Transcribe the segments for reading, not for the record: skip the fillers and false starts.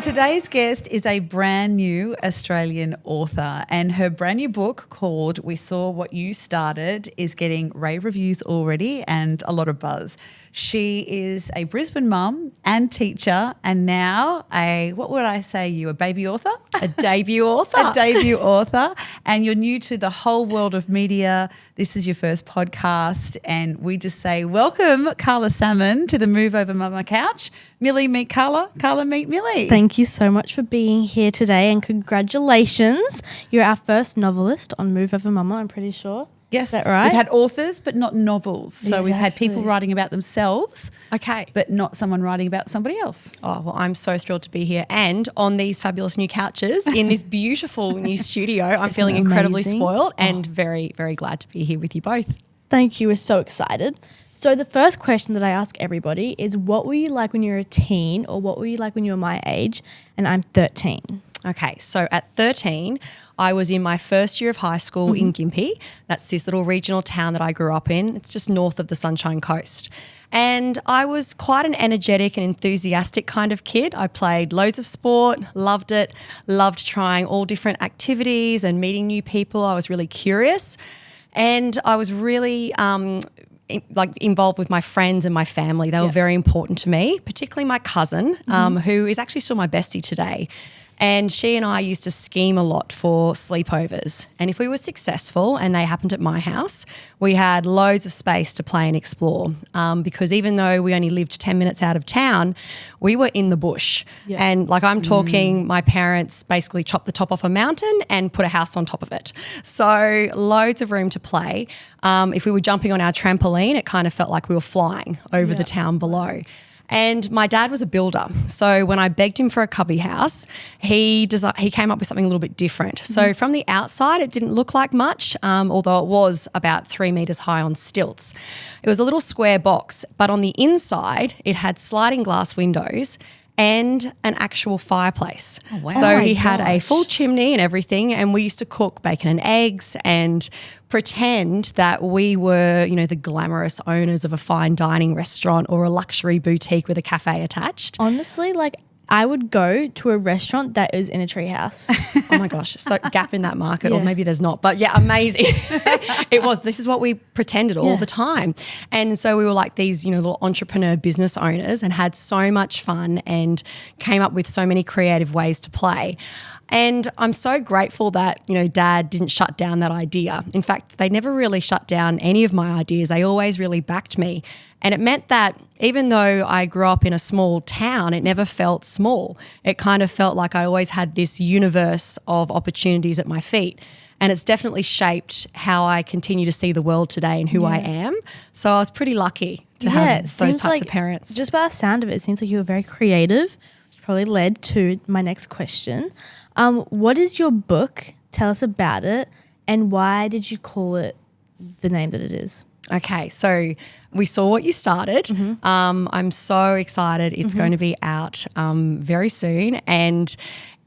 Well, today's guest is a brand new Australian author, and her brand new book called We Saw What You Started is getting rave reviews already and a lot of buzz. She is a Brisbane mum and teacher, and now a baby author? A debut author. A debut author. And you're new to the whole world of media. This is your first podcast, and we just say welcome, Carla Salmon, to the Move Over Mama couch. Millie, meet Carla. Carla, meet Millie. Thank you so much for being here today, and congratulations. You're our first novelist on Move Over Mama, I'm pretty sure. Yes. Is that right? We've had authors, but not novels. So we've had people writing about themselves, Okay. but not someone writing about somebody else. Oh, well, I'm so thrilled to be here and on these fabulous new couches in this beautiful new studio. I'm feeling incredibly spoiled and very, very glad to be here with you both. Thank you. We're so excited. So the first question that I ask everybody is, what were you like when you were a teen, or what were you like when you were my age? And I'm 13. Okay, so at 13, I was in my first year of high school in Gympie. That's this little regional town that I grew up in. It's just north of the Sunshine Coast. And I was quite an energetic and enthusiastic kind of kid. I played loads of sport, loved it, loved trying all different activities and meeting new people. I was really curious, and I was really involved with my friends and my family. They were very important to me, particularly my cousin, who is actually still my bestie today. And she and I used to scheme a lot for sleepovers. And if we were successful and they happened at my house, we had loads of space to play and explore, because even though we only lived 10 minutes out of town, we were in the bush. Yeah. And like I'm talking, my parents basically chopped the top off a mountain and put a house on top of it. So loads of room to play. If we were jumping on our trampoline, it kind of felt like we were flying over the town below. And my dad was a builder. So when I begged him for a cubby house, he came up with something a little bit different. So from the outside, it didn't look like much, although it was about 3 meters high on stilts. It was a little square box, but on the inside, it had sliding glass windows and an actual fireplace. Oh, wow. So he had a full chimney and everything, and we used to cook bacon and eggs and pretend that we were, the glamorous owners of a fine dining restaurant or a luxury boutique with a cafe attached. Honestly, I would go to a restaurant that is in a treehouse. Oh my gosh, so gap in that market, or maybe there's not, but yeah, amazing. This is what we pretended all the time. And so we were like these, little entrepreneur business owners, and had so much fun and came up with so many creative ways to play. And I'm so grateful that, Dad didn't shut down that idea. In fact, they never really shut down any of my ideas. They always really backed me. And it meant that even though I grew up in a small town, it never felt small. It kind of felt like I always had this universe of opportunities at my feet. And it's definitely shaped how I continue to see the world today and who I am. So I was pretty lucky to have those types of parents. Just by the sound of it, it seems like you were very creative, which probably led to my next question. What is your book? Tell us about it. And why did you call it the name that it is? Okay, so We Saw What You Started. I'm so excited. It's going to be out very soon, and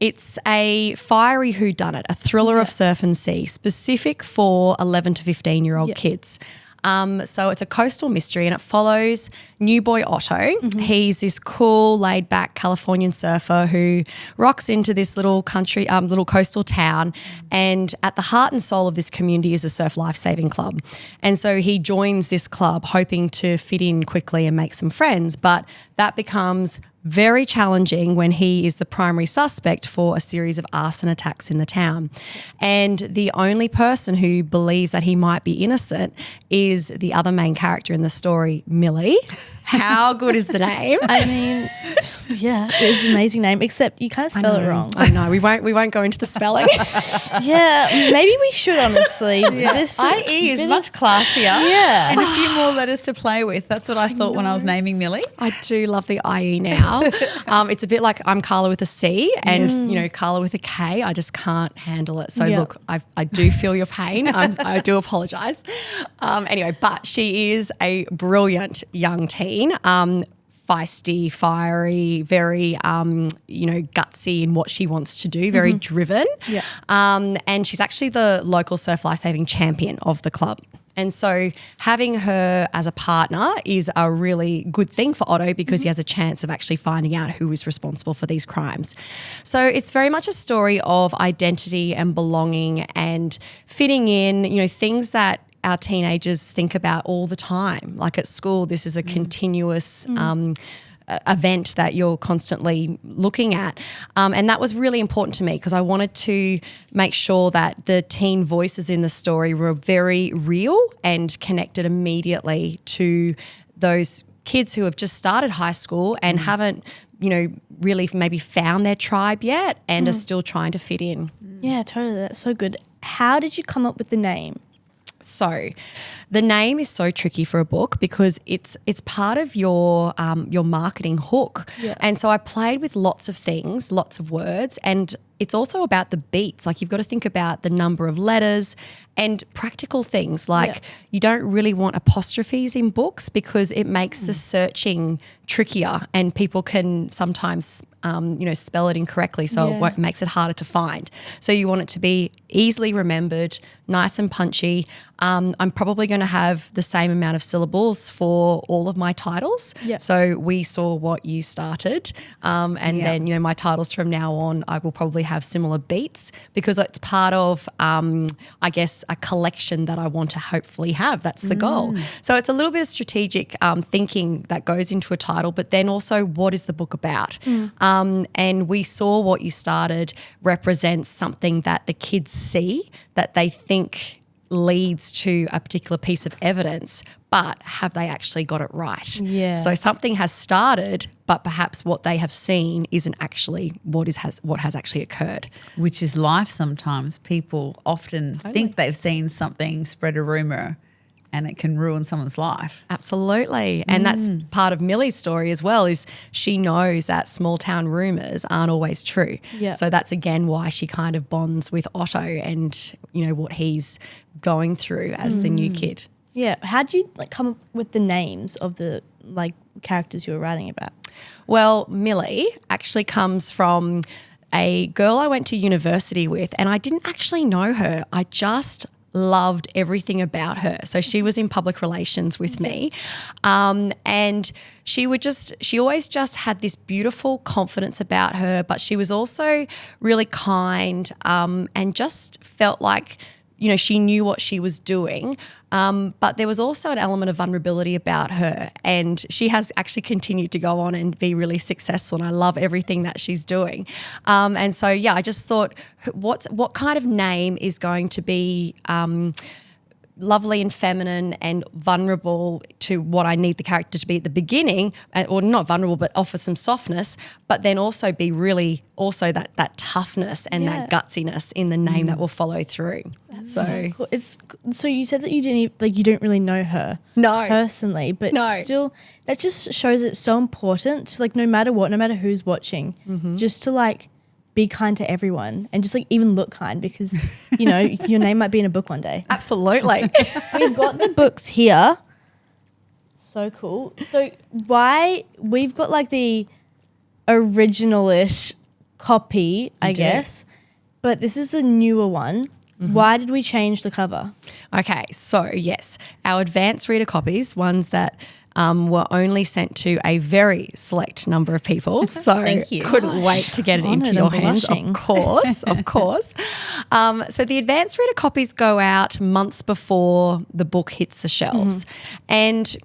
it's a fiery whodunit, a thriller of surf and sea, specific for 11 to 15-year-old kids. So it's a coastal mystery, and it follows new boy Otto. He's this cool, laid-back Californian surfer who rocks into this little country, little coastal town, and at the heart and soul of this community is a surf lifesaving club. And so he joins this club hoping to fit in quickly and make some friends, but that becomes very challenging when he is the primary suspect for a series of arson attacks in the town. And the only person who believes that he might be innocent is the other main character in the story, Millie. How good is the name? I mean, yeah, it's an amazing name, except you kind of spell it wrong. I know. We won't go into the spelling. Yeah, maybe we should, honestly. This IE is much classier. Yeah. And a few more letters to play with. That's what I thought when I was naming Millie. I do love the IE now. It's a bit like I'm Carla with a C and, Carla with a K. I just can't handle it. So look, I do feel your pain. I do apologise. Anyway, but she is a brilliant young teen. Feisty, fiery, very, gutsy in what she wants to do, very driven. Yeah. And she's actually the local surf lifesaving champion of the club. And so having her as a partner is a really good thing for Otto because he has a chance of actually finding out who is responsible for these crimes. So it's very much a story of identity and belonging and fitting in, things that our teenagers think about all the time. Like at school, this is a continuous event that you're constantly looking at. And that was really important to me because I wanted to make sure that the teen voices in the story were very real and connected immediately to those kids who have just started high school and haven't, really maybe found their tribe yet and are still trying to fit in. Yeah, totally. That's so good. How did you come up with the name? So the name is so tricky for a book because it's part of your marketing hook. Yeah. And so I played with lots of things, lots of words, and it's also about the beats. Like you've got to think about the number of letters and practical things like you don't really want apostrophes in books because it makes the searching trickier and people can sometimes spell it incorrectly, so it makes it harder to find. So you want it to be easily remembered, nice and punchy. I'm probably going to have the same amount of syllables for all of my titles. Yeah. So we saw what you started, and then my titles from now on, I will probably have similar beats because it's part of, I guess, a collection that I want to hopefully have. That's the goal. So it's a little bit of strategic thinking that goes into a title, but then also what is the book about? And we saw what you started represents something that the kids see that they think leads to a particular piece of evidence, but have they actually got it right? Yeah. So something has started, but perhaps what they have seen isn't actually what has actually occurred. Which is life sometimes. People often think they've seen something, spread a rumour, and it can ruin someone's life. Absolutely. And that's part of Millie's story as well, is she knows that small town rumours aren't always true. Yeah. So that's again why she kind of bonds with Otto and, what he's going through as the new kid. Yeah. How did you come up with the names of the characters you were writing about? Well, Millie actually comes from a girl I went to university with, and I didn't actually know her. I just loved everything about her. So she was in public relations with me. And she always just had this beautiful confidence about her, but she was also really kind and just felt like, she knew what she was doing. But there was also an element of vulnerability about her, and she has actually continued to go on and be really successful, and I love everything that she's doing. And so, I just thought, what kind of name is going to be lovely and feminine and vulnerable to what I need the character to be at the beginning, or not vulnerable, but offer some softness, but then also be really also that toughness and that gutsiness in the name that will follow through. That's so cool. So you said that you didn't you don't really know her personally, but still that just shows it's so important to no matter what, no matter who's watching, just to be kind to everyone and just even look kind because, your name might be in a book one day. Absolutely. We've got the books here. So cool. So we've got the original-ish copy, I guess, but this is the newer one. Why did we change the cover? Okay, so yes, our advanced reader copies, ones that were only sent to a very select number of people. So Thank you. Couldn't wait to get it into your hands, of course, of course. So the advanced reader copies go out months before the book hits the shelves. And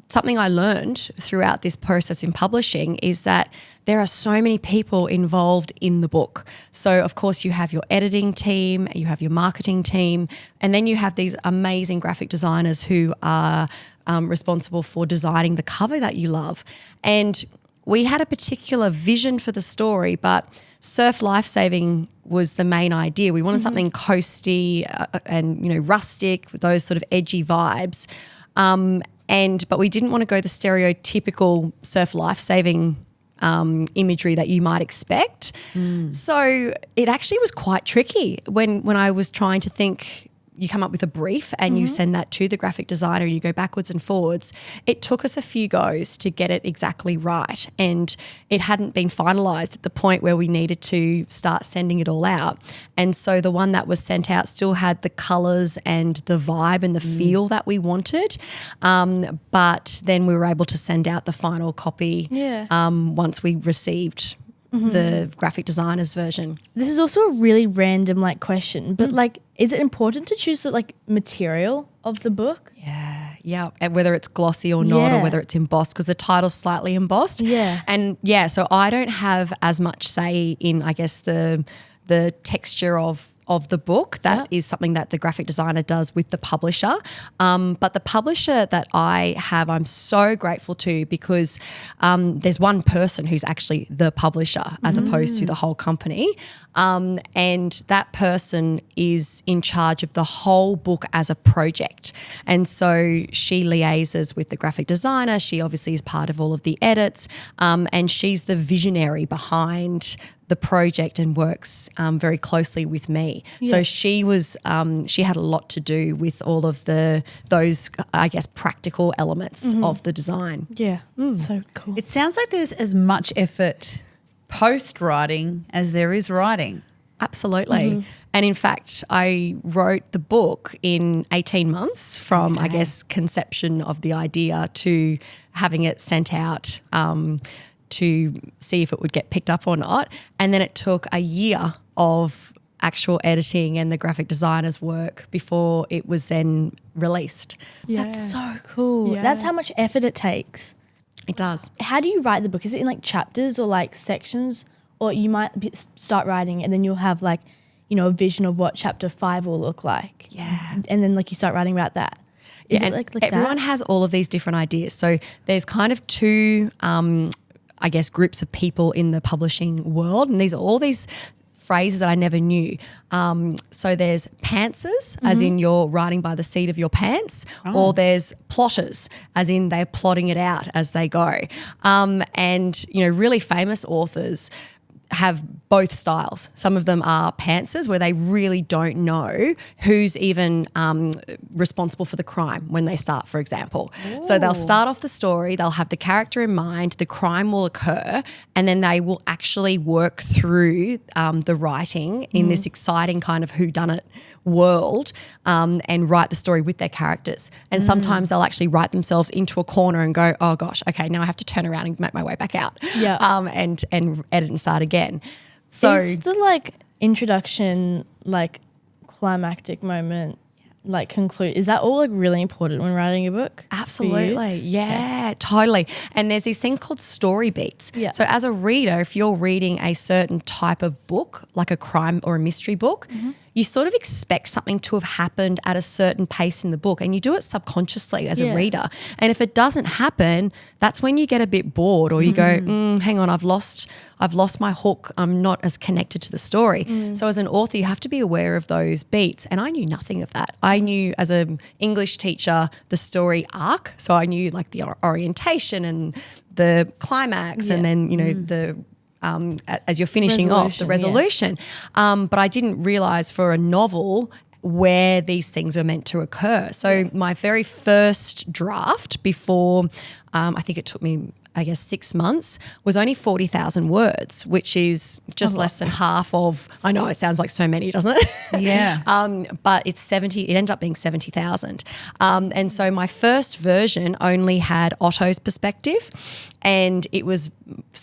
something I learned throughout this process in publishing is that there are so many people involved in the book. So, of course, you have your editing team, you have your marketing team, and then you have these amazing graphic designers who are responsible for designing the cover that you love. And we had a particular vision for the story, but surf lifesaving was the main idea. We wanted something coasty and rustic with those sort of edgy vibes. But we didn't want to go the stereotypical surf lifesaving imagery that you might expect. So it actually was quite tricky when I was trying to think, you come up with a brief and you send that to the graphic designer, you go backwards and forwards. It took us a few goes to get it exactly right, and it hadn't been finalised at the point where we needed to start sending it all out. And so the one that was sent out still had the colours and the vibe and the feel that we wanted, but then we were able to send out the final copy once we received the graphic designer's version. This is also a really random question, but is it important to choose the material of the book? Yeah, and whether it's glossy or not, or whether it's embossed, because the title's slightly embossed. Yeah. And so I don't have as much say in, I guess, the texture of the book. That is something that the graphic designer does with the publisher. But the publisher that I have, I'm so grateful to, because there's one person who's actually the publisher as opposed to the whole company. And that person is in charge of the whole book as a project. And so she liaises with the graphic designer. She obviously is part of all of the edits, and she's the visionary behind the project and works very closely with me. Yeah. So she had a lot to do with all of those, I guess, practical elements of the design. Yeah, so cool. It sounds like there's as much effort post-writing as there is writing. Absolutely. And in fact, I wrote the book in 18 months from, I guess, conception of the idea to having it sent out to see if it would get picked up or not. And then it took a year of actual editing and the graphic designer's work before it was then released. Yeah. That's so cool. Yeah. That's how much effort it takes. It does. How do you write the book? Is it in chapters or sections? Or you might start writing and then you'll have a vision of what chapter 5 will look like. Yeah. And then you start writing about that. Is it like everyone that? has all of these different ideas. So there's kind of two I guess, groups of people in the publishing world. And these are all these phrases that I never knew. So there's pantsers, as in you're writing by the seat of your pants, or there's plotters, as in they're plotting it out as they go. And, really famous authors have both styles. Some of them are pantsers, where they really don't know who's even responsible for the crime when they start, for example. Ooh. So they'll start off the story, they'll have the character in mind, the crime will occur, and then they will actually work through the writing in this exciting kind of whodunit world and write the story with their characters. And sometimes they'll actually write themselves into a corner and go, oh gosh, okay, now I have to turn around and make my way back out and edit and start again. So is the introduction climactic moment conclude, is that all really important when writing a book? Absolutely. Yeah, totally. And there's these things called story beats. Yeah. So as a reader, if you're reading a certain type of book, like a crime or a mystery book, you sort of expect something to have happened at a certain pace in the book, and you do it subconsciously as a reader. And if it doesn't happen, that's when you get a bit bored, or you go, hang on, I've lost my hook. I'm not as connected to the story. So as an author, you have to be aware of those beats. And I knew nothing of that. I knew as an English teacher the story arc. So I knew the orientation and the climax and then, the as you're finishing off, the resolution. But I didn't realise for a novel where these things are meant to occur. So my very first draft before, I think it took me, 6 months, was only 40,000 words, which is just less than half of, I know it sounds like so many, doesn't it? Yeah. But it ended up being 70,000. And so my first version only had Otto's perspective, and it was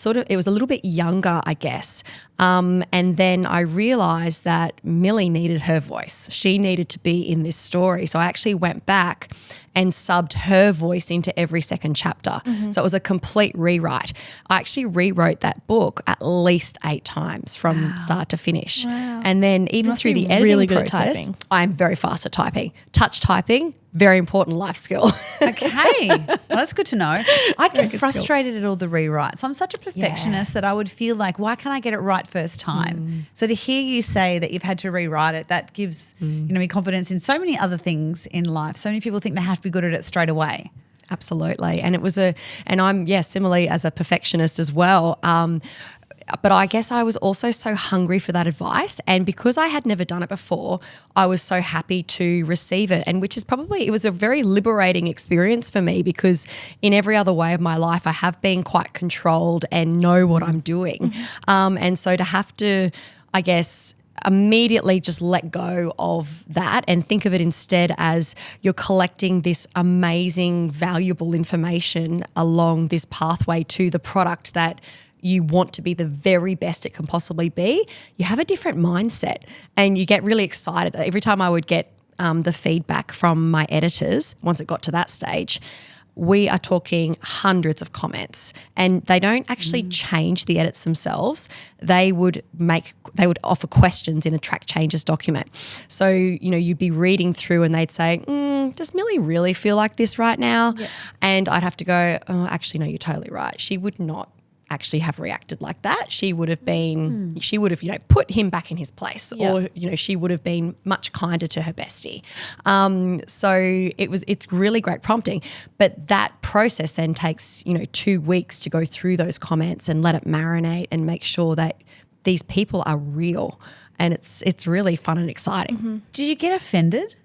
a little bit younger, I guess. And then I realised that Millie needed her voice. She needed to be in this story. So I actually went back and subbed her voice into every second chapter. So it was a complete rewrite. I actually rewrote that book at least 8 times from start to finish. Wow. And then even through the editing really good process, at typing. I'm very fast at typing. Touch typing, very important life skill. Okay. Well, that's good to know. I'd get frustrated at all the rewrites. I'm such a perfectionist that I would feel like, why can't I get it right first time? So to hear you say that you've had to rewrite it, that gives me confidence in so many other things in life. So many people think they have to be good at it straight away. Absolutely. And I'm similarly as a perfectionist as well. But I guess I was also so hungry for that advice. And because I had never done it before, I was so happy to receive it. And which is probably, it was a very liberating experience for me, because in every other way of my life, I have been quite controlled and know what I'm doing. And so to have to, I guess, immediately just let go of that and think of it instead as you're collecting this amazing, valuable information along this pathway to the product that you want to be the very best it can possibly be, you have a different mindset and you get really excited. Every time I would get the feedback from my editors, once it got to that stage, we are talking hundreds of comments, and they don't actually change the edits themselves. They would offer questions in a track changes document. So, you'd be reading through and they'd say, does Millie really feel like this right now? Yeah. And I'd have to go, oh, actually, no, you're totally right. She would not actually have reacted like that. She would have been, she would have, put him back in his place, or, she would have been much kinder to her bestie. So it's really great prompting, but that process then takes, 2 weeks to go through those comments and let it marinate and make sure that these people are real, and it's really fun and exciting. Mm-hmm. Did you get offended?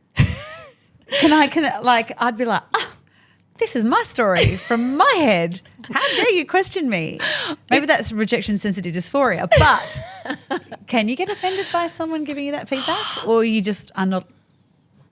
I'd be like, this is my story from my head. How dare you question me? Maybe that's rejection sensitive dysphoria, but can you get offended by someone giving you that feedback, or you just are not?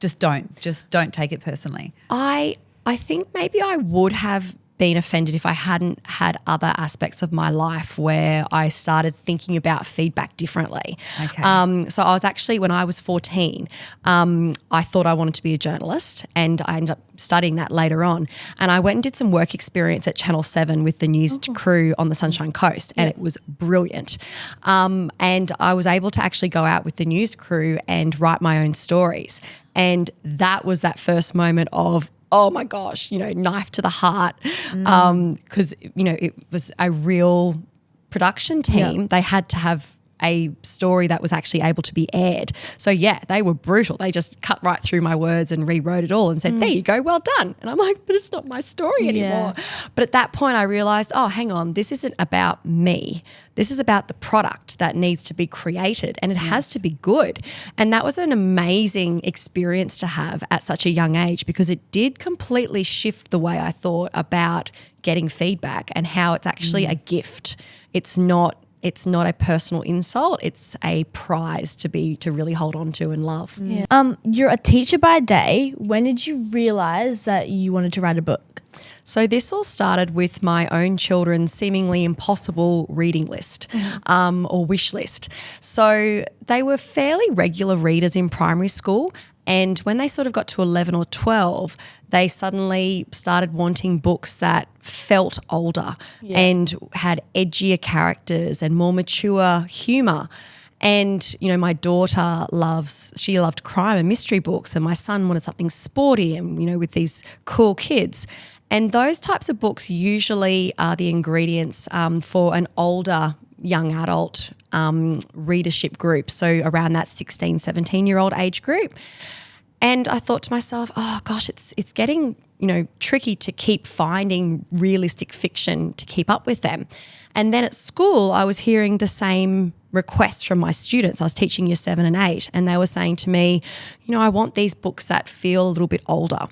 Just don't take it personally. I think maybe I would have been offended if I hadn't had other aspects of my life where I started thinking about feedback differently. Okay. So I was actually, when I was 14, I thought I wanted to be a journalist, and I ended up studying that later on. And I went and did some work experience at Channel 7 with the news crew on the Sunshine Coast, and it was brilliant. And I was able to actually go out with the news crew and write my own stories. And that was that first moment of, oh my gosh, knife to the heart, because, it was a real production team. They had to have a story that was actually able to be aired. So they were brutal. They just cut right through my words and rewrote it all and said, there you go, well done. And I'm like, but it's not my story anymore. But at that point I realized, oh, hang on, this isn't about me. This is about the product that needs to be created, and it has to be good. And that was an amazing experience to have at such a young age, because it did completely shift the way I thought about getting feedback and how it's actually a gift. It's not a personal insult. It's a prize to really hold on to and love. Yeah. You're a teacher by day. When did you realize that you wanted to write a book? So this all started with my own children's seemingly impossible reading list or wish list. So they were fairly regular readers in primary school, and when they sort of got to 11 or 12, they suddenly started wanting books that felt older and had edgier characters and more mature humour. And, my daughter loved crime and mystery books, and my son wanted something sporty and, with these cool kids. And those types of books usually are the ingredients for an older young adult readership group, so around that 16, 17-year-old age group. And I thought to myself, oh gosh, it's getting, tricky to keep finding realistic fiction to keep up with them. And then at school, I was hearing the same requests from my students. I was teaching year 7 and 8, and they were saying to me, I want these books that feel a little bit older.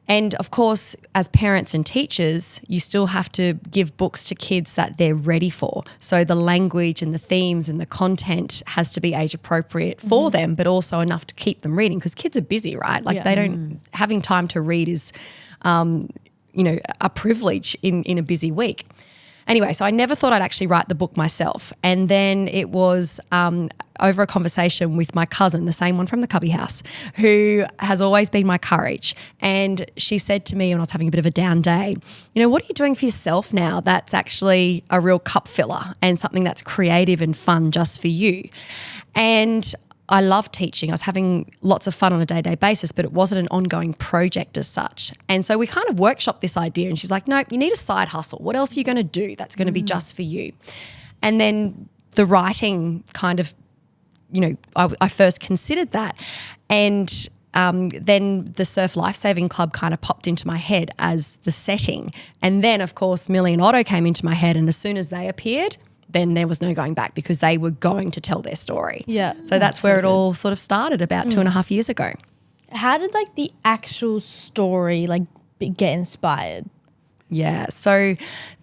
And of course, as parents and teachers, you still have to give books to kids that they're ready for. So the language and the themes and the content has to be age appropriate for them, but also enough to keep them reading, because kids are busy, right? They don't, having time to read is, a privilege in a busy week. Anyway, so I never thought I'd actually write the book myself. And then it was over a conversation with my cousin, the same one from the Cubby House, who has always been my courage. And she said to me when I was having a bit of a down day, what are you doing for yourself now that's actually a real cup filler and something that's creative and fun just for you? And I love teaching. I was having lots of fun on a day-to-day basis, but it wasn't an ongoing project as such. And so we kind of workshopped this idea, and she's like, no, you need a side hustle. What else are you going to do that's going to be just for you? And then the writing kind of, I first considered that. And then the Surf Lifesaving Club kind of popped into my head as the setting. And then, of course, Millie and Otto came into my head, and as soon as they appeared, then there was no going back because they were going to tell their story. Yeah. So that's where it all sort of started about 2.5 years ago. How did like the actual story like get inspired? Yeah. So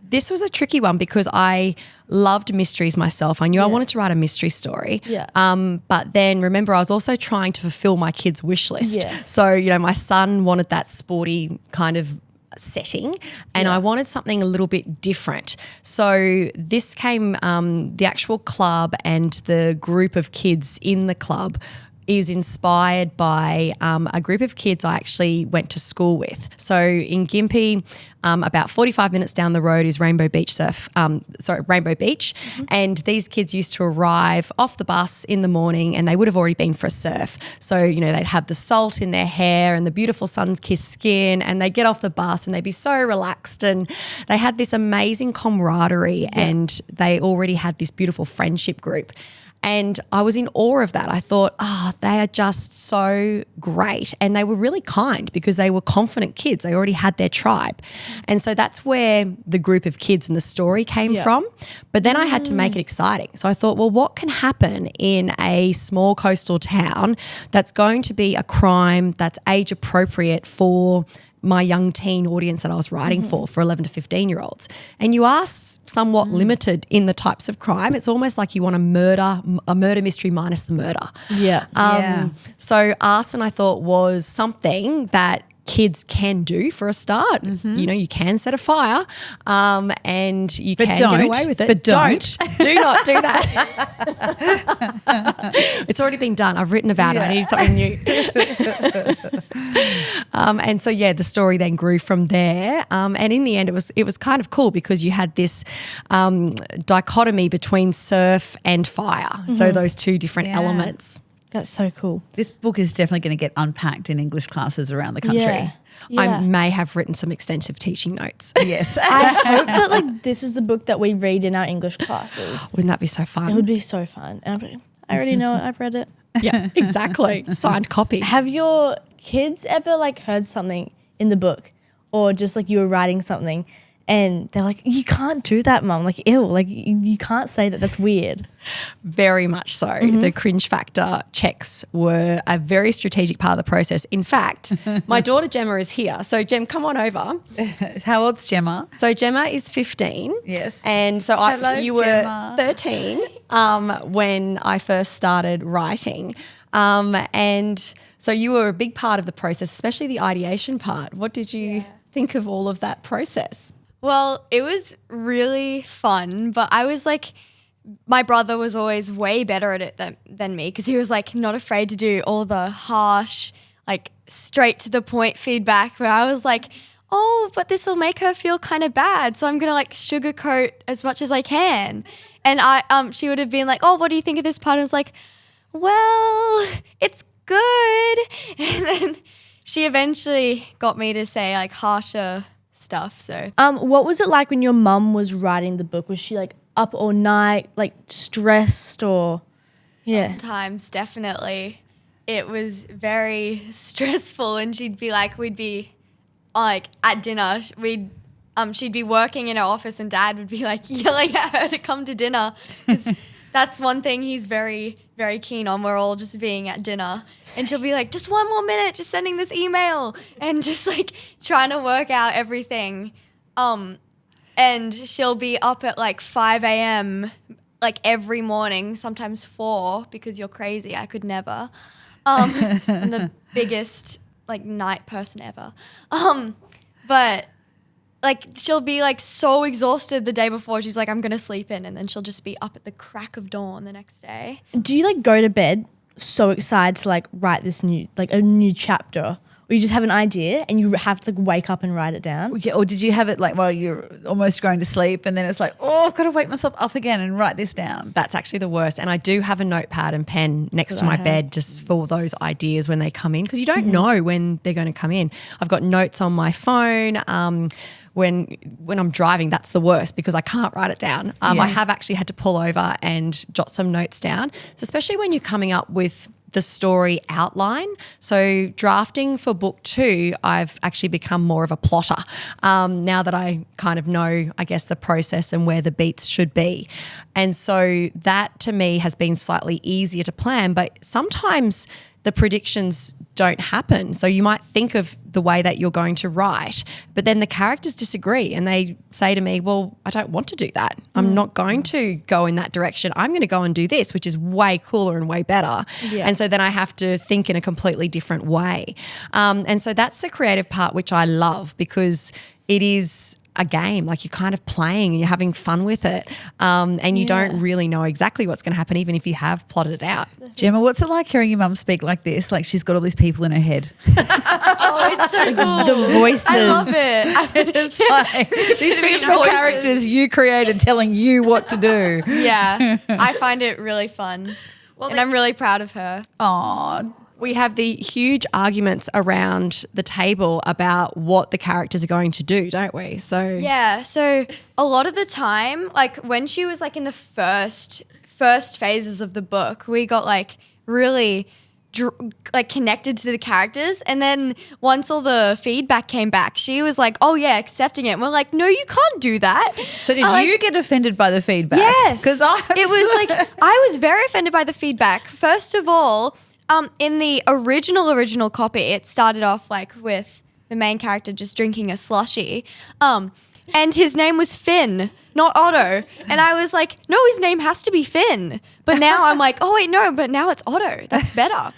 this was a tricky one because I loved mysteries myself. I knew I wanted to write a mystery story. Yeah. But then remember, I was also trying to fulfill my kids' wish list. Yes. So, you know, my son wanted that sporty kind of setting and I wanted something a little bit different. So this came, the actual club and the group of kids in the club is inspired by a group of kids I actually went to school with. So in Gympie, about 45 minutes down the road is Rainbow Beach. And these kids used to arrive off the bus in the morning and they would have already been for a surf. So, you know, they'd have the salt in their hair and the beautiful sun-kissed skin and they'd get off the bus and they'd be so relaxed and they had this amazing camaraderie and they already had this beautiful friendship group. And I was in awe of that. I thought, they are just so great. And they were really kind because they were confident kids. They already had their tribe. And so that's where the group of kids and the story came from. But then I had to make it exciting. So I thought, well, what can happen in a small coastal town that's going to be a crime that's age appropriate for my young teen audience that I was writing for 11 to 15-year-olds. And you are somewhat limited in the types of crime. It's almost like you want a murder mystery minus the murder. Yeah. So arson, I thought, was something that kids can do for a start. You know, you can set a fire and you can get away with it. But don't. Do not do that. It's already been done. I've written about it. I need something new. And so, the story then grew from there. And in the end, it was kind of cool because you had this dichotomy between surf and fire. So those two different elements. That's so cool. This book is definitely going to get unpacked in English classes around the country. Yeah. I may have written some extensive teaching notes. Yes. I hope that like this is a book that we read in our English classes. Wouldn't that be so fun? It would be so fun. And I already know it. I've read it. Yeah, exactly. Signed copy. Have your kids ever like heard something in the book or just like you were writing something and they're like, you can't do that, Mum. Like, ew, like you can't say that. That's weird. Very much so. The cringe factor checks were a very strategic part of the process. In fact, my daughter Gemma is here. So Gem, come on over. How old's Gemma? So Gemma is 15. Yes. And so Hello, you were Gemma. 13 when I first started writing. And so you were a big part of the process, especially the ideation part. What did you think of all of that process? Well, it was really fun, but I was like, my brother was always way better at it than me because he was like not afraid to do all the harsh, like straight to the point feedback where I was like, oh, but this will make her feel kind of bad. So I'm going to like sugarcoat as much as I can. And she would have been like, oh, what do you think of this part? I was like, well, it's good. And then she eventually got me to say like harsher stuff. So What was it like when your mum was writing the book? Was she like up all night, like stressed or sometimes definitely it was very stressful, and she'd be like, we'd be like at dinner, she'd be working in her office and Dad would be like yelling at her to come to dinner because that's one thing he's very, very keen on. We're all just being at dinner. And she'll be like, just 1 more minute, just sending this email. And just like trying to work out everything. And she'll be up at like 5 a.m. like every morning, sometimes 4 because you're crazy. I could never. I'm the biggest like night person ever. But like she'll be like so exhausted the day before. She's like, I'm going to sleep in. And then she'll just be up at the crack of dawn the next day. do you like go to bed so excited to like write this a new chapter? Or you just have an idea and you have to like wake up and write it down? Yeah, or did you have it like while you're almost going to sleep and then it's like, oh, I've got to wake myself up again and write this down? That's actually the worst. And I do have a notepad and pen next to my bed just for those ideas when they come in because you don't know when they're going to come in. I've got notes on my phone. When I'm driving, that's the worst because I can't write it down. I have actually had to pull over and jot some notes down. So especially when you're coming up with the story outline. So drafting for book 2, I've actually become more of a plotter now that I kind of know, I guess, the process and where the beats should be. And so that to me has been slightly easier to plan, but sometimes the predictions don't happen. So you might think of the way that you're going to write, but then the characters disagree and they say to me, well, I don't want to do that. I'm not going to go in that direction. I'm going to go and do this, which is way cooler and way better. Yeah. And so then I have to think in a completely different way. And so that's the creative part, which I love because it is a game, like you're kind of playing and you're having fun with it, and you don't really know exactly what's going to happen even if you have plotted it out. Gemma, what's it like hearing your mum speak like this? Like she's got all these people in her head. Oh, it's so cool. The voices. I love it. It's like these fictional voices. characters you created telling you what to do. Yeah, I find it really fun. And I'm really proud of her. Aw. We have the huge arguments around the table about what the characters are going to do, don't we? So Yeah, so a lot of the time, like when she was like in the first phases of the book, we got like really like connected to the characters, and then once all the feedback came back, she was like, "Oh yeah, accepting it." And we're like, "No, you can't do that." So did you get offended by the feedback? Yes, Because it was like I was very offended by the feedback. First of all, in the original copy, it started off like with the main character just drinking a slushie. And his name was Finn, not Otto. And I was like, no, his name has to be Finn. But now I'm like, oh wait, no, but now it's Otto. That's better.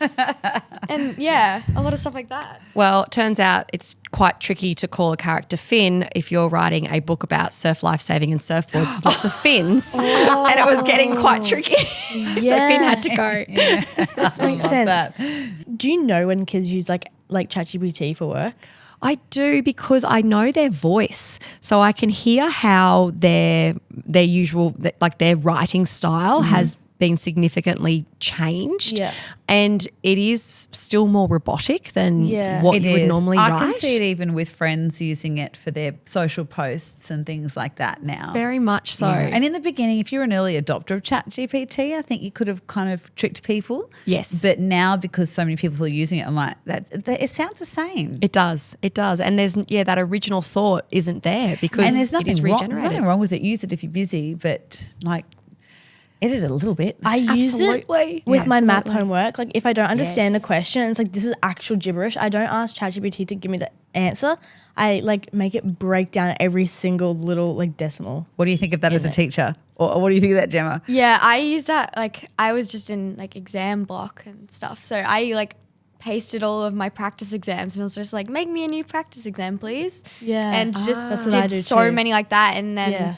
And yeah, a lot of stuff like that. well, it turns out it's quite tricky to call a character Finn if you're writing a book about surf lifesaving and surfboards. There's lots of fins, and it was getting quite tricky. So Finn had to go. That makes sense. that. Do you know when kids use like ChatGPT for work? I do, because I know their voice, so I can hear how their usual, like their writing style has been significantly changed. Yeah. And it is still more robotic than Yeah. what It you would is. normally I write. can see it even with friends using it for their social posts and things like that now. Very much so. Yeah. And in the beginning, if you're an early adopter of ChatGPT, I think you could have kind of tricked people. Yes. But now, because so many people are using it, I'm like, that it sounds the same. It does. And there's, that original thought isn't there because And there's it is nothing wrong. regenerated. There's nothing wrong with it. Use it if you're busy, but like edit it a little bit. I use Absolutely. it with my math Absolutely. homework. Like if I don't understand Yes. the question, it's like this is actual gibberish. I don't ask ChatGPT to give me the answer. I like make it break down every single little like decimal. What do you think of that as a teacher? Or what do you think of that, Gemma? Yeah, I use that, like I was just in like exam block and stuff. So I like pasted all of my practice exams and I was just like, make me a new practice exam, please. Yeah. And just That's what I did do so too. many like that. And then Yeah.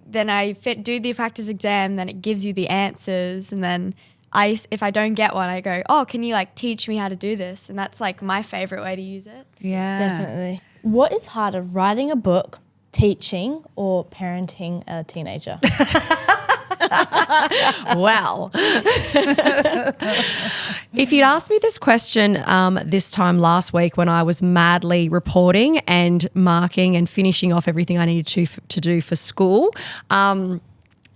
then I do the practice exam, then it gives you the answers. And then if I don't get one, I go, oh, can you like teach me how to do this? And that's like my favorite way to use it. Yeah. Definitely. What is harder, writing a book, teaching, or parenting a teenager? Well, if you'd asked me this question this time last week when I was madly reporting and marking and finishing off everything I needed to do for school,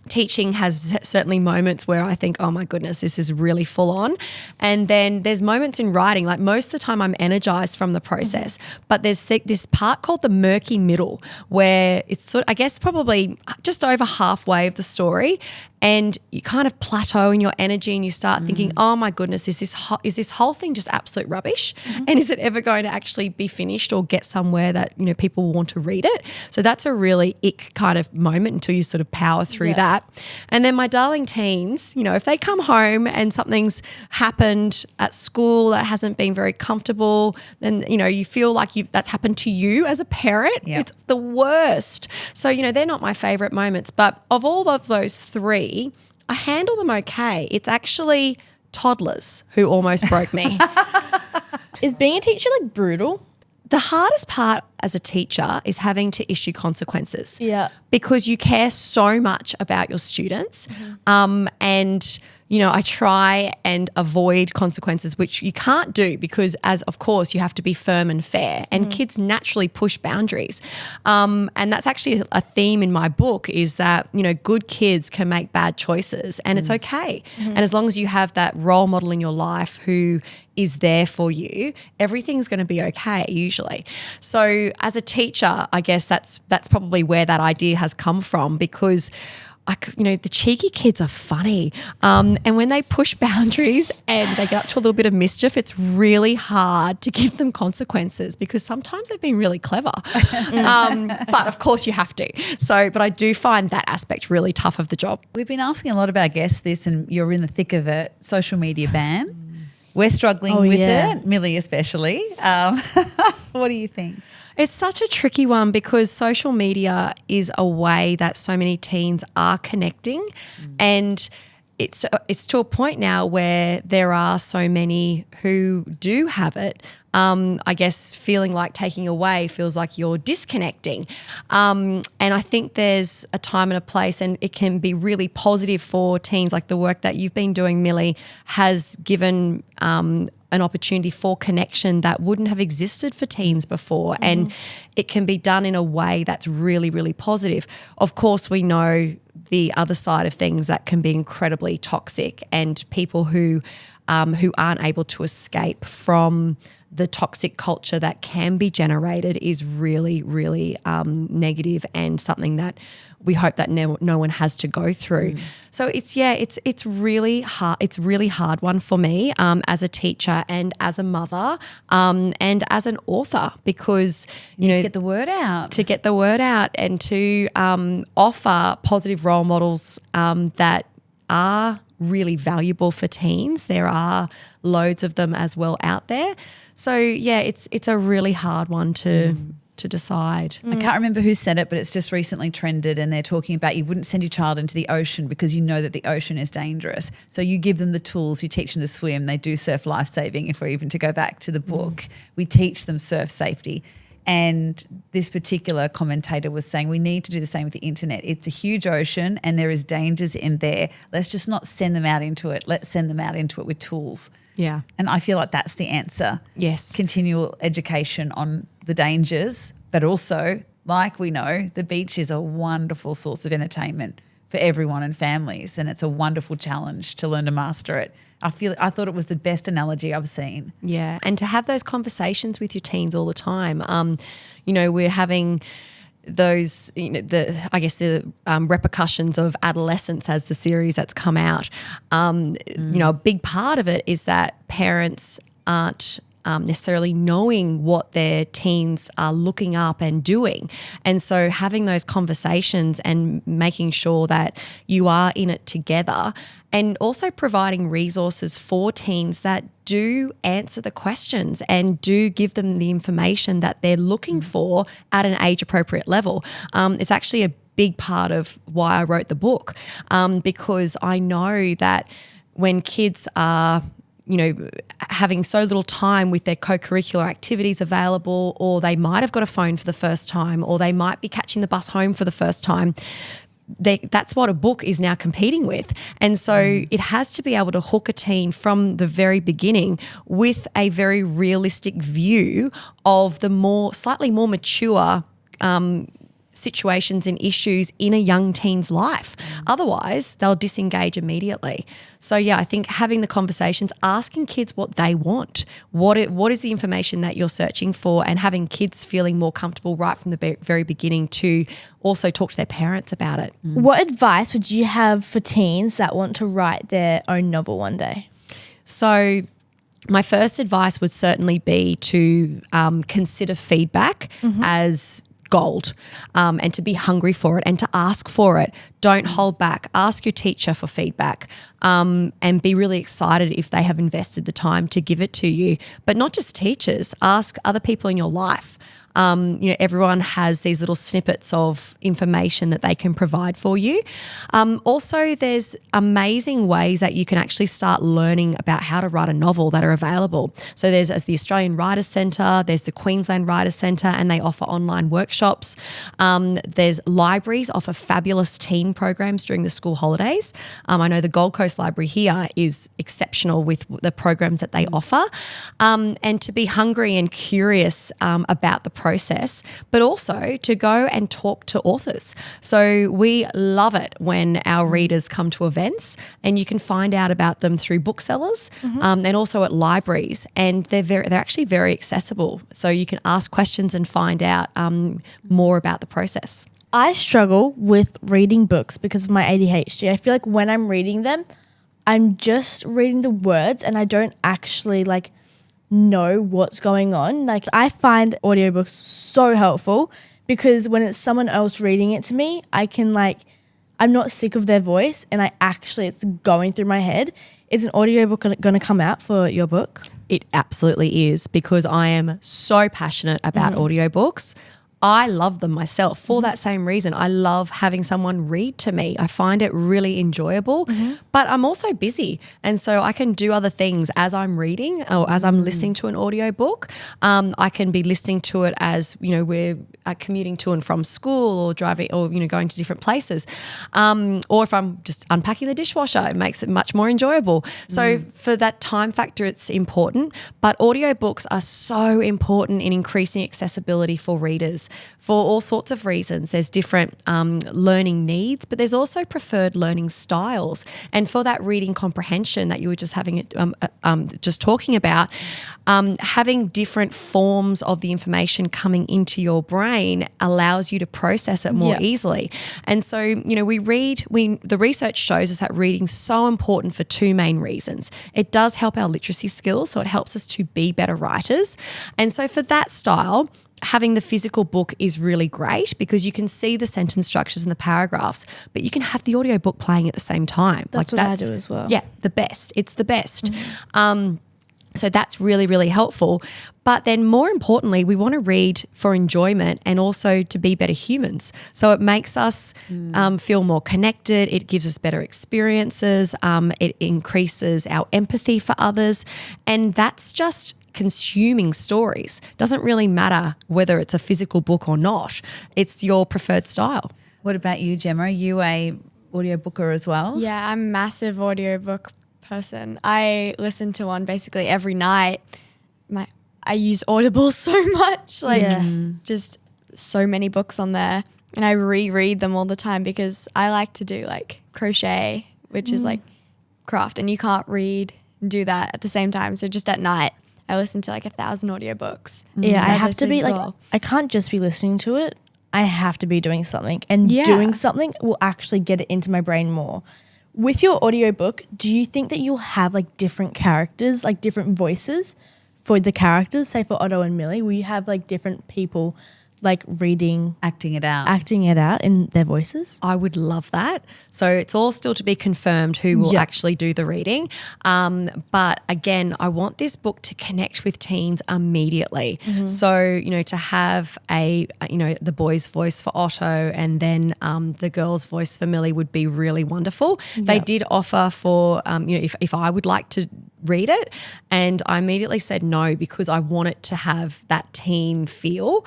teaching has certainly moments where I think, oh my goodness, this is really full on. And then there's moments in writing, like most of the time I'm energized from the process, but there's this part called the murky middle where it's sort of, I guess probably just over halfway of the story, and you kind of plateau in your energy and you start thinking, oh my goodness, is this whole thing just absolute rubbish? And is it ever going to actually be finished or get somewhere that, people will want to read it? So that's a really ick kind of moment until you sort of power through that. And then my darling teens, if they come home and something's happened at school that hasn't been very comfortable, then, you feel like that's happened to you as a parent. Yep. It's the worst. So, they're not my favorite moments, but of all of those three, I handle them okay. It's actually toddlers who almost broke me. Is being a teacher like brutal? The hardest part as a teacher is having to issue consequences. Yeah. Because you care so much about your students, and I try and avoid consequences, which you can't do because of course, you have to be firm and fair, and kids naturally push boundaries. And that's actually a theme in my book, is that, good kids can make bad choices and it's okay. And as long as you have that role model in your life who is there for you, everything's going to be okay usually. So as a teacher, I guess that's probably where that idea has come from, because the cheeky kids are funny. And when they push boundaries and they get up to a little bit of mischief, it's really hard to give them consequences because sometimes they've been really clever. But of course you have to. But I do find that aspect really tough of the job. We've been asking a lot of our guests this, and you're in the thick of it, social media ban. We're struggling with it, Millie especially. What do you think? It's such a tricky one because social media is a way that so many teens are connecting, and it's to a point now where there are so many who do have it. I guess feeling like taking away feels like you're disconnecting. And I think there's a time and a place, and it can be really positive for teens. Like the work that you've been doing, Millie, has given an opportunity for connection that wouldn't have existed for teens before. And it can be done in a way that's really, really positive. Of course, we know the other side of things that can be incredibly toxic, and people who aren't able to escape from the toxic culture that can be generated is really, really negative, and something that we hope that no one has to go through. So it's really hard. It's a really hard one for me as a teacher and as a mother and as an author, because to get the word out. To get the word out and to offer positive role models that are really valuable for teens. There are loads of them as well out there. So it's a really hard one to decide. I can't remember who said it, but it's just recently trended, and they're talking about you wouldn't send your child into the ocean because you know that the ocean is dangerous. So you give them the tools, you teach them to swim. They do surf lifesaving. If we're even to go back to the book, we teach them surf safety. And this particular commentator was saying we need to do the same with the internet. It's a huge ocean and there is dangers in there. Let's just not send them out into it. Let's send them out into it with tools. Yeah. And I feel like that's the answer. Yes. Continual education on the dangers, but also, like we know, the beach is a wonderful source of entertainment for everyone and families, and it's a wonderful challenge to learn to master it. I thought it was the best analogy I've seen. Yeah, and to have those conversations with your teens all the time. We're having those, the repercussions of adolescence as the series that's come out. A big part of it is that parents aren't necessarily knowing what their teens are looking up and doing. And so having those conversations and making sure that you are in it together, and also providing resources for teens that do answer the questions and do give them the information that they're looking for at an age-appropriate level. It's actually a big part of why I wrote the book, because I know that when kids are having so little time with their co-curricular activities available, or they might have got a phone for the first time, or they might be catching the bus home for the first time, that's what a book is now competing with. And so it has to be able to hook a teen from the very beginning with a very realistic view of the slightly more mature situations and issues in a young teen's life. Otherwise, they'll disengage immediately. So I think having the conversations, asking kids what they want, what is the information that you're searching for, and having kids feeling more comfortable right from the very beginning to also talk to their parents about it. What advice would you have for teens that want to write their own novel one day? So my first advice would certainly be to consider feedback as gold, and to be hungry for it and to ask for it. Don't hold back. Ask your teacher for feedback, and be really excited if they have invested the time to give it to you. But not just teachers. Ask other people in your life. Everyone has these little snippets of information that they can provide for you. Also, there's amazing ways that you can actually start learning about how to write a novel that are available. So there's the Australian Writers Centre, there's the Queensland Writers Centre, and they offer online workshops. There's libraries offer fabulous teen programs during the school holidays. I know the Gold Coast Library here is exceptional with the programs that they offer. And to be hungry and curious about the process, but also to go and talk to authors. So we love it when our readers come to events, and you can find out about them through booksellers and also at libraries. And they're actually very accessible. So you can ask questions and find out more about the process. I struggle with reading books because of my ADHD. I feel like when I'm reading them, I'm just reading the words and I don't actually know what's going on. Like, I find audiobooks so helpful because when it's someone else reading it to me, I can I'm not sick of their voice and it's going through my head. Is an audiobook going to come out for your book? It absolutely is, because I am so passionate about audiobooks. I love them myself for that same reason. I love having someone read to me. I find it really enjoyable, but I'm also busy. And so I can do other things as I'm reading or as I'm listening to an audiobook. I can be listening to it as, we're commuting to and from school or driving or, going to different places. Or if I'm just unpacking the dishwasher, it makes it much more enjoyable. So for that time factor, it's important. But audiobooks are so important in increasing accessibility for readers. For all sorts of reasons. There's different learning needs, but there's also preferred learning styles. And for that reading comprehension that you were just just talking about, having different forms of the information coming into your brain allows you to process it more easily. And so, the research shows us that reading's so important for two main reasons. It does help our literacy skills, so it helps us to be better writers. And so for that style, having the physical book is really great because you can see the sentence structures and the paragraphs, but you can have the audiobook playing at the same time. That's what I do as well. Yeah, the best. It's the best. So that's really, really helpful. But then more importantly, we want to read for enjoyment and also to be better humans. So it makes us feel more connected. It gives us better experiences. It increases our empathy for others. And that's just consuming stories. Doesn't really matter whether it's a physical book or not. It's your preferred style. What about you, Gemma? Are you a audiobooker as well? Yeah, I'm a massive audiobook person. I listen to one basically every night. I use Audible so much, just so many books on there, and I reread them all the time because I like to do crochet, which is craft, and you can't read and do that at the same time. So just at night, I listen to 1,000 audiobooks. Yeah, I have to be I can't just be listening to it. I have to be doing something, and doing something will actually get it into my brain more. With your audiobook, do you think that you'll have different characters, different voices for the characters? Say for Otto and Millie, will you have different people reading, acting it out in their voices? I would love that. So it's all still to be confirmed who will actually do the reading. But again, I want this book to connect with teens immediately. So, to have the boy's voice for Otto and then the girl's voice for Millie would be really wonderful. They did offer for, if I would like to read it, and I immediately said no because I want it to have that teen feel.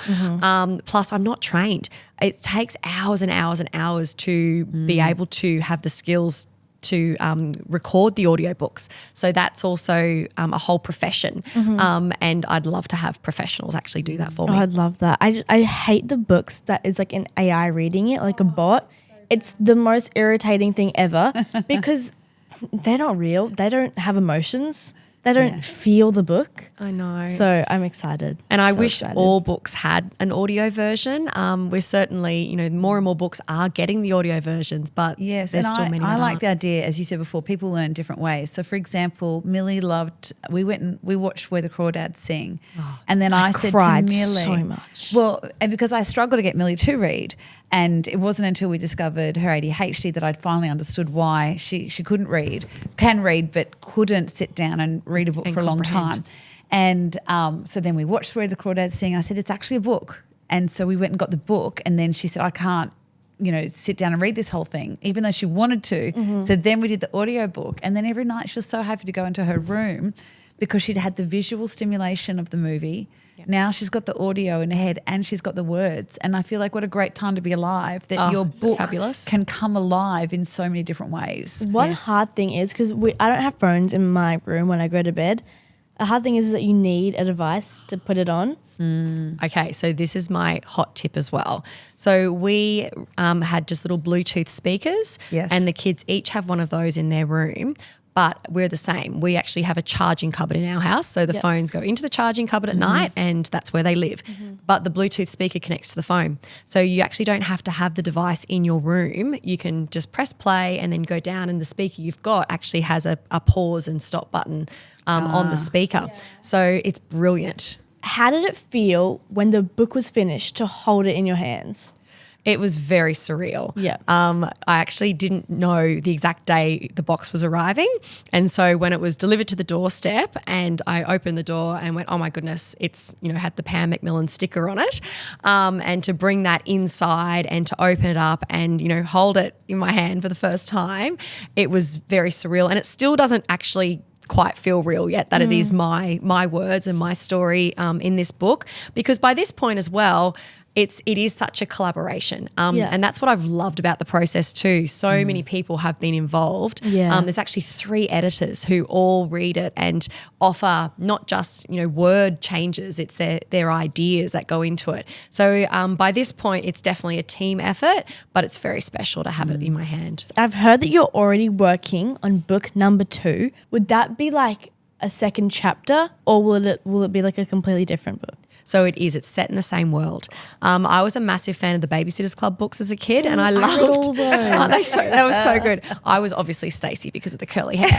Plus, I'm not trained. It takes hours and hours and hours to be able to have the skills to record the audiobooks. So that's also a whole profession. And I'd love to have professionals actually do that for me. I'd love that. I hate the books that is an AI reading it, a bot. It's the most irritating thing ever because they're not real. They don't have emotions. They don't feel the book. I know. So I'm excited. And I wish all books had an audio version. We're certainly, more and more books are getting the audio versions, but yes, there's and still many. I like the idea, as you said before, people learn different ways. So for example, Millie we went and we watched Where the Crawdads Sing. And then I said to Millie, so much. Well, and because I struggled to get Millie to read. And it wasn't until we discovered her ADHD that I'd finally understood why she couldn't read, can read, but couldn't sit down and read a book for a long time. And so then we watched Where the Crawdads Sing. I said, it's actually a book. And so we went and got the book, and then she said, I can't, sit down and read this whole thing, even though she wanted to. So then we did the audio book, and then every night she was so happy to go into her room because she'd had the visual stimulation of the movie. Yep. Now she's got the audio in her head and she's got the words. And I feel like what a great time to be alive, that your book can come alive in so many different ways. One hard thing is, because I don't have phones in my room when I go to bed, a hard thing is that you need a device to put it on. Okay, so this is my hot tip as well. So we had just little Bluetooth speakers, and the kids each have one of those in their room. But we're the same. We actually have a charging cupboard in our house. So the phones go into the charging cupboard at night, and that's where they live. But the Bluetooth speaker connects to the phone. So you actually don't have to have the device in your room. You can just press play and then go down, and the speaker you've got actually has a pause and stop button on the speaker. So it's brilliant. How did it feel when the book was finished to hold it in your hands? It was very surreal. Yeah. I actually didn't know the exact day the box was arriving. And so when it was delivered to the doorstep and I opened the door and went, oh my goodness, it's, had the Pam McMillan sticker on it. And to bring that inside and to open it up and, hold it in my hand for the first time, it was very surreal. And it still doesn't actually quite feel real yet that it is my words and my story in this book, because by this point as well, it is such a collaboration. And that's what I've loved about the process too. So many people have been involved. There's actually 3 editors who all read it and offer not just, word changes, it's their ideas that go into it. So by this point, it's definitely a team effort, but it's very special to have it in my hand. I've heard that you're already working on book number 2. Would that be like a second chapter, or will it be like a completely different book? So it is. It's set in the same world. I was a massive fan of the Babysitters Club books as a kid, and I loved all those. Aren't they that was so good. I was obviously Stacey because of the curly hair.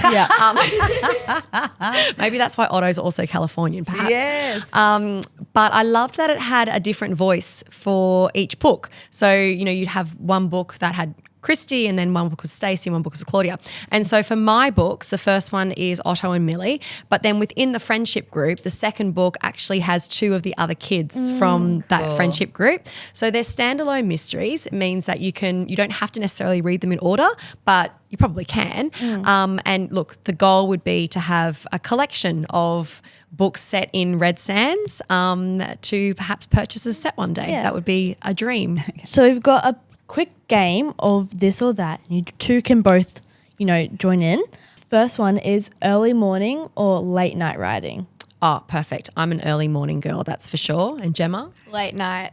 Maybe that's why Otto's also Californian, perhaps. Yes. But I loved that it had a different voice for each book. So, you'd have one book that had Christy, and then one book was Stacey, and one book was Claudia. And so for my books, the first one is Otto and Millie, but then within the friendship group, the second book actually has 2 of the other kids from that friendship group. So they're standalone mysteries. It means that you don't have to necessarily read them in order, but you probably can. And look, the goal would be to have a collection of books set in Red Sands to perhaps purchase a set one day. Yeah. That would be a dream. So we've got a quick game of this or that. You 2 can both, join in. First one is early morning or late night writing. Oh, perfect. I'm an early morning girl, that's for sure. And Gemma? Late night.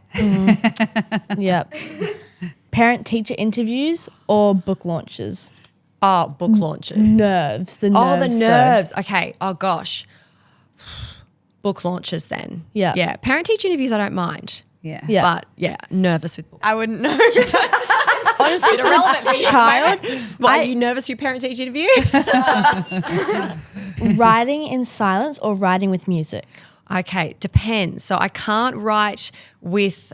Yep. Parent-teacher interviews or book launches? Oh, book launches. Nerves. The nerves. The nerves. Okay. Oh, gosh. Book launches then. Yeah. Yeah. Parent-teacher interviews I don't mind. Yeah. But, nervous with books. I wouldn't know. Honestly, irrelevant for you. child. Are you nervous for your parent-teacher interview? Writing in silence or writing with music? Okay, depends. So I can't write with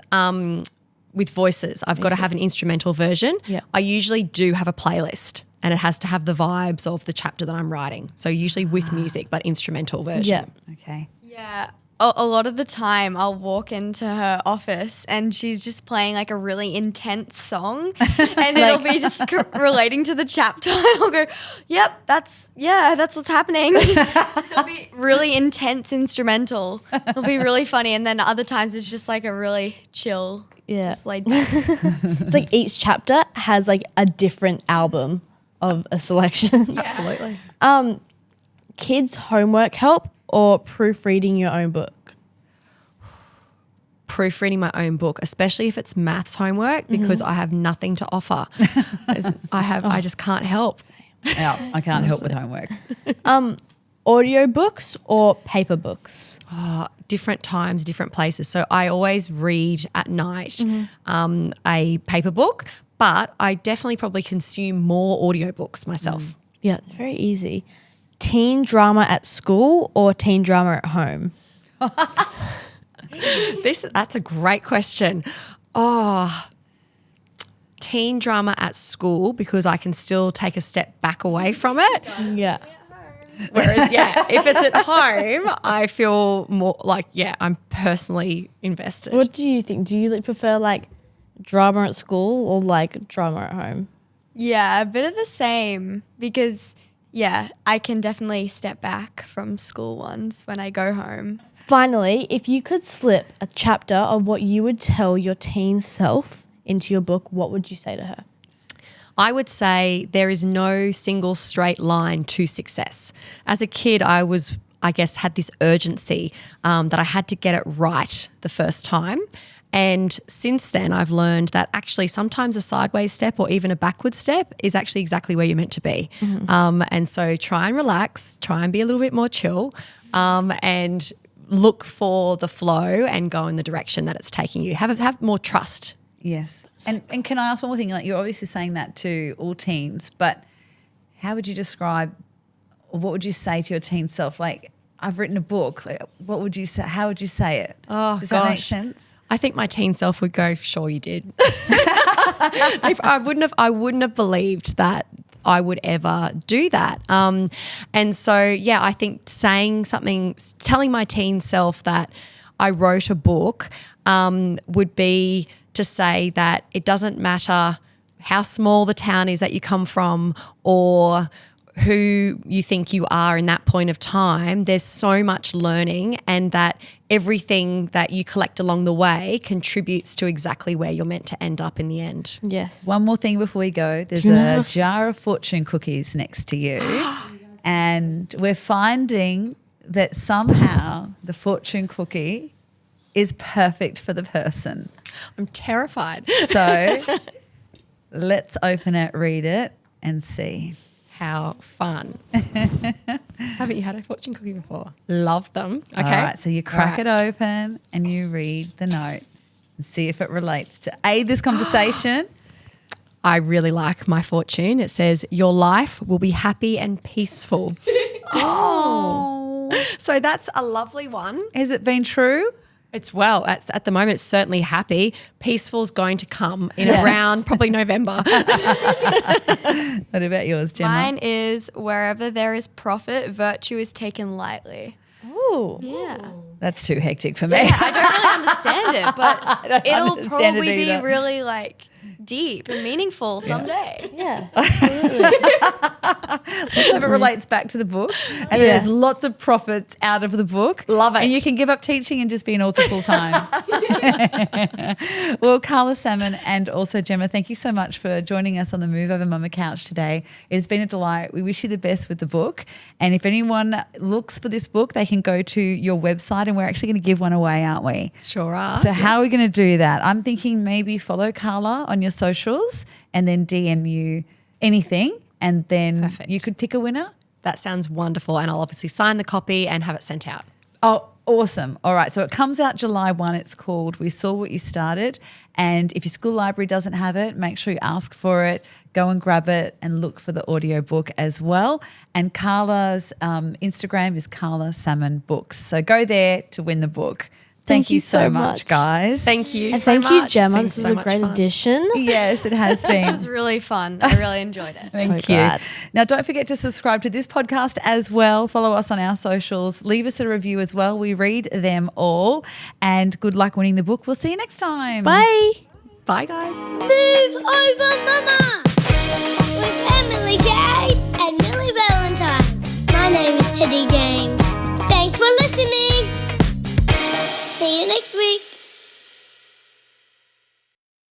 voices. I've got to have an instrumental version. Yeah. I usually do have a playlist, and it has to have the vibes of the chapter that I'm writing. So usually with music, but instrumental version. Yeah. Okay. Yeah. A lot of the time I'll walk into her office and she's just playing like a really intense song and it'll be just relating to the chapter and I'll go, yep, that's what's happening. It'll be really intense instrumental. It'll be really funny. And then other times it's just like a really chill, just laid back. It's like each chapter has like a different album of a selection. Absolutely. Kids' homework help or proofreading your own book? Proofreading my own book, especially if it's maths homework, because I have nothing to offer. I just can't help. Yeah, I can't help with homework. Audiobooks or paper books? Different times, different places. So I always read at night a paper book, but I definitely probably consume more audiobooks myself. Yeah, very easy. Teen drama at school or teen drama at home? That's a great question. Teen drama at school, because I can still take a step back away from it. Yeah. Whereas, if it's at home, I feel more like, I'm personally invested. What do you think? Do you prefer like drama at school or like drama at home? Yeah, a bit of the same because, I can definitely step back from school ones when I go home. Finally, if you could slip a chapter of what you would tell your teen self into your book, what would you say to her? I would say there is no single straight line to success. As a kid, I guess, had this urgency that I had to get it right the first time. And since then, I've learned that actually sometimes a sideways step or even a backward step is actually exactly where you're meant to be. And so try and relax, try and be a little bit more chill, and look for the flow and go in the direction that it's taking you. Have more trust. Yes. And can I ask one more thing? Like, you're obviously saying that to all teens, but how would you describe, or what would you say to your teen self? Like, I've written a book. Like, what would you say? How would you say it? Oh, Does gosh. that make sense? I think my teen self would go, sure you did. I wouldn't have believed that I would ever do that. And so, I think telling my teen self that I wrote a book would be to say that it doesn't matter how small the town is that you come from or who you think you are in that point of time. There's so much learning, and that everything that you collect along the way contributes to exactly where you're meant to end up in the end. Yes. One more thing before we go. There's a jar of fortune cookies next to you. And we're finding that somehow the fortune cookie is perfect for the person. I'm terrified. So let's open it, read it, and see. How fun. Haven't you had a fortune cookie before? Love them. Okay. All right, so you crack it open and you read the note and see if it relates to this conversation. I really like my fortune. It says, your life will be happy and peaceful. Oh. So that's a lovely one. Has it been true? At the moment, it's certainly happy. Peaceful's going to come in around probably November. What about yours, Gemma? Mine is wherever there is profit, virtue is taken lightly. Ooh. Yeah. That's too hectic for me. I don't really understand it, but don't it'll understand it probably be either. really like deep and meaningful someday. Yeah. Let's hope it relates back to the book. And there's lots of profits out of the book. Love it. And you can give up teaching and just be an author full time. Well, Carla Salmon and also Gemma, thank you so much for joining us on the Move Over Mama Couch today. It has been a delight. We wish you the best with the book. And if anyone looks for this book, they can go to your website, and we're actually going to give one away, aren't we? Sure are. So how are we going to do that? I'm thinking maybe follow Carla on your socials and then DM you anything, and then Perfect. you could pick a winner. That sounds wonderful. And I'll obviously sign the copy and have it sent out. Oh, awesome. All right. So it comes out July 1. It's called We Saw What You Started. And if your school library doesn't have it, make sure you ask for it. Go and grab it and look for the audiobook as well. And Carla's Instagram is Carla Salmon Books. So go there to win the book. Thank you so much, guys. Thank you And so thank much. you, It's Gemma. been This so was a much great fun. addition. Yes, it has This been. was really fun. I really enjoyed it. Thank So you. glad. Now, don't forget to subscribe to this podcast as well. Follow us on our socials. Leave us a review as well. We read them all. And good luck winning the book. We'll see you next time. Bye. Bye, guys. Move over, Mama!